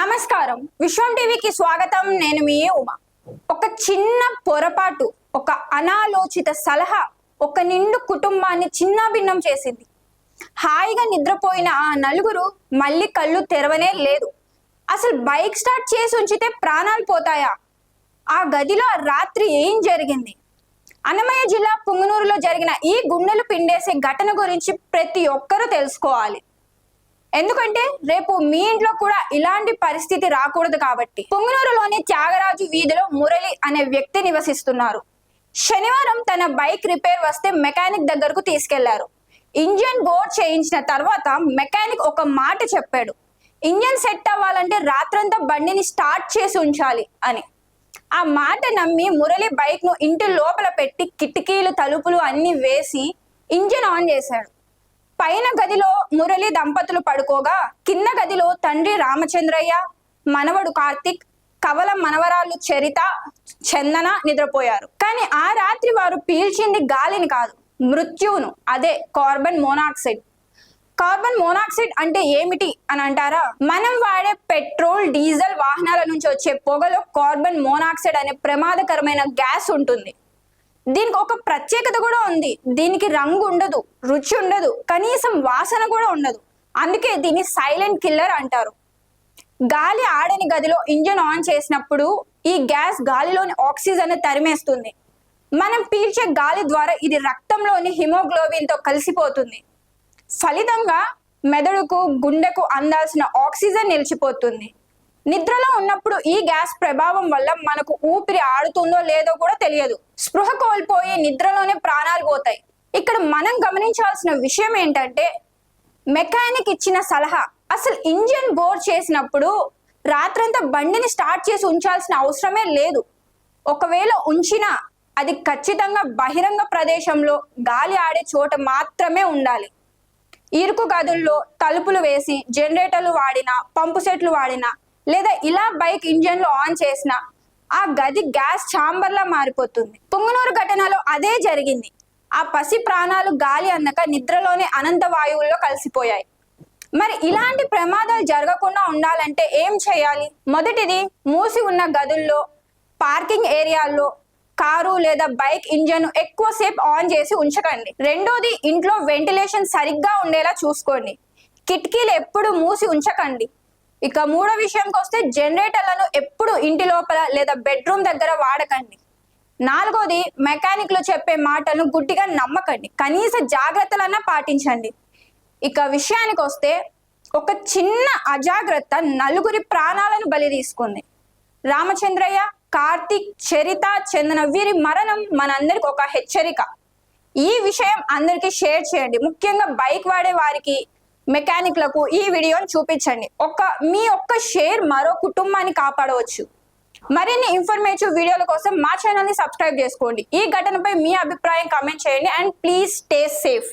నమస్కారం, విశ్వం టీవీకి స్వాగతం. నేను మీ ఉమా. ఒక చిన్న పొరపాటు, ఒక అనాలోచిత సలహా ఒక నిండు కుటుంబాన్ని చిన్నాభిన్నం చేసింది. హాయిగా నిద్రపోయిన ఆ నలుగురు మళ్ళీ కళ్ళు తెరవనే లేదు. అసలు బైక్ స్టార్ట్ చేసి ఉంచితే ప్రాణాలు పోతాయా? ఆ గదిలో రాత్రి ఏం జరిగింది? అన్నమయ్య జిల్లా పుంగనూరులో జరిగిన ఈ గుండెలు పిండేసే ఘటన గురించి ప్రతి ఒక్కరూ తెలుసుకోవాలి. ఎందుకంటే రేపు మీ ఇంట్లో కూడా ఇలాంటి పరిస్థితి రాకూడదు కాబట్టి. పుంగనూరులోని త్యాగరాజు వీధిలో మురళి అనే వ్యక్తి నివసిస్తున్నారు. శనివారం తన బైక్ రిపేర్ వస్తే మెకానిక్ దగ్గరకు తీసుకెళ్లారు. ఇంజన్ బోర్ చేయించిన తర్వాత మెకానిక్ ఒక మాట చెప్పాడు, ఇంజన్ సెట్ అవ్వాలంటే రాత్రంతా బండిని స్టార్ట్ చేసి ఉంచాలి అని. ఆ మాట నమ్మి మురళి బైక్ ను ఇంటి లోపల పెట్టి కిటికీలు తలుపులు అన్ని వేసి ఇంజన్ ఆన్ చేశాడు. పైన గదిలో మురళి దంపతులు పడుకోగా కింద గదిలో తండ్రి రామచంద్రయ్య, మనవడు కార్తిక్, కవల మనవరాళ్ళు చరిత, చందన నిద్రపోయారు. కానీ ఆ రాత్రి వారు పీల్చింది గాలిని కాదు, మృత్యువును. అదే కార్బన్ మోనాక్సైడ్. కార్బన్ మోనాక్సైడ్ అంటే ఏమిటి అని అంటారా? మనం వాడే పెట్రోల్, డీజిల్ వాహనాల నుంచి వచ్చే పొగలో కార్బన్ మోనాక్సైడ్ అనే ప్రమాదకరమైన గ్యాస్ ఉంటుంది. దీనికి ఒక ప్రత్యేకత కూడా ఉంది. దీనికి రంగు ఉండదు, రుచి ఉండదు, కనీసం వాసన కూడా ఉండదు. అందుకే దీన్ని సైలెంట్ కిల్లర్ అంటారు. గాలి ఆడని గదిలో ఇంజన్ ఆన్ చేసినప్పుడు ఈ గ్యాస్ గాలిలోని ఆక్సిజన్ తరిమేస్తుంది. మనం పీల్చే గాలి ద్వారా ఇది రక్తంలోని హిమోగ్లోబిన్ తో కలిసిపోతుంది. ఫలితంగా మెదడుకు, గుండెకు అందాల్సిన ఆక్సిజన్ నిలిచిపోతుంది. నిద్రలో ఉన్నప్పుడు ఈ గ్యాస్ ప్రభావం వల్ల మనకు ఊపిరి ఆడుతుందో లేదో కూడా తెలియదు. స్పృహ కోల్పోయి నిద్రలోనే ప్రాణాలు పోతాయి. ఇక్కడ మనం గమనించాల్సిన విషయం ఏంటంటే, మెకానిక్ ఇచ్చిన సలహా, అసలు ఇంజిన్ బోర్ చేసినప్పుడు రాత్రంతా బండిని స్టార్ట్ చేసి ఉంచాల్సిన అవసరమే లేదు. ఒకవేళ ఉంచినా అది ఖచ్చితంగా బహిరంగ ప్రదేశంలో గాలి ఆడే చోట మాత్రమే ఉండాలి. ఇరుకు గదుల్లో తలుపులు వేసి జనరేటర్లు వాడినా, పంపు సెట్లు వాడినా, లేదా ఇలా బైక్ ఇంజన్లు ఆన్ చేసిన ఆ గది గ్యాస్ ఛాంబర్లా మారిపోతుంది. పుంగనూరు ఘటనలో అదే జరిగింది. ఆ పసి ప్రాణాలు గాలి అందక నిద్రలోనే అనంత వాయువుల్లో కలిసిపోయాయి. మరి ఇలాంటి ప్రమాదాలు జరగకుండా ఉండాలంటే ఏం చేయాలి? మొదటిది, మూసి ఉన్న గదుల్లో, పార్కింగ్ ఏరియాల్లో కారు లేదా బైక్ ఇంజన్ ఎక్కువసేపు ఆన్ చేసి ఉంచకండి. రెండోది, ఇంట్లో వెంటిలేషన్ సరిగ్గా ఉండేలా చూసుకోండి. కిటికీలు ఎప్పుడు మూసి ఉంచకండి. ఇక మూడో విషయంకి వస్తే, జనరేటర్లను ఎప్పుడు ఇంటి లోపల లేదా బెడ్రూమ్ దగ్గర వాడకండి. నాలుగోది, మెకానిక్లు చెప్పే మాటలను గుడ్డిగా నమ్మకండి. కనీస జాగ్రత్తలన్నా పాటించండి. ఇక విషయానికి వస్తే, ఒక చిన్న అజాగ్రత్త నలుగురి ప్రాణాలను బలి తీసుకుంది. రామచంద్రయ్య, కార్తిక్, చరిత, చందన వీరి మరణం మనందరికి ఒక హెచ్చరిక. ఈ విషయం అందరికీ షేర్ చేయండి. ముఖ్యంగా బైక్ వాడే వారికి, మెకానిక్లకు ఈ వీడియోని చూపించండి. మీ ఒక్క షేర్ మరో కుటుంబాన్ని కాపాడవచ్చు. మరిన్ని ఇన్ఫర్మేటివ్ వీడియోల కోసం మా ఛానల్ని సబ్స్క్రైబ్ చేసుకోండి. ఈ ఘటనపై మీ అభిప్రాయం కామెంట్ చేయండి. And please stay safe.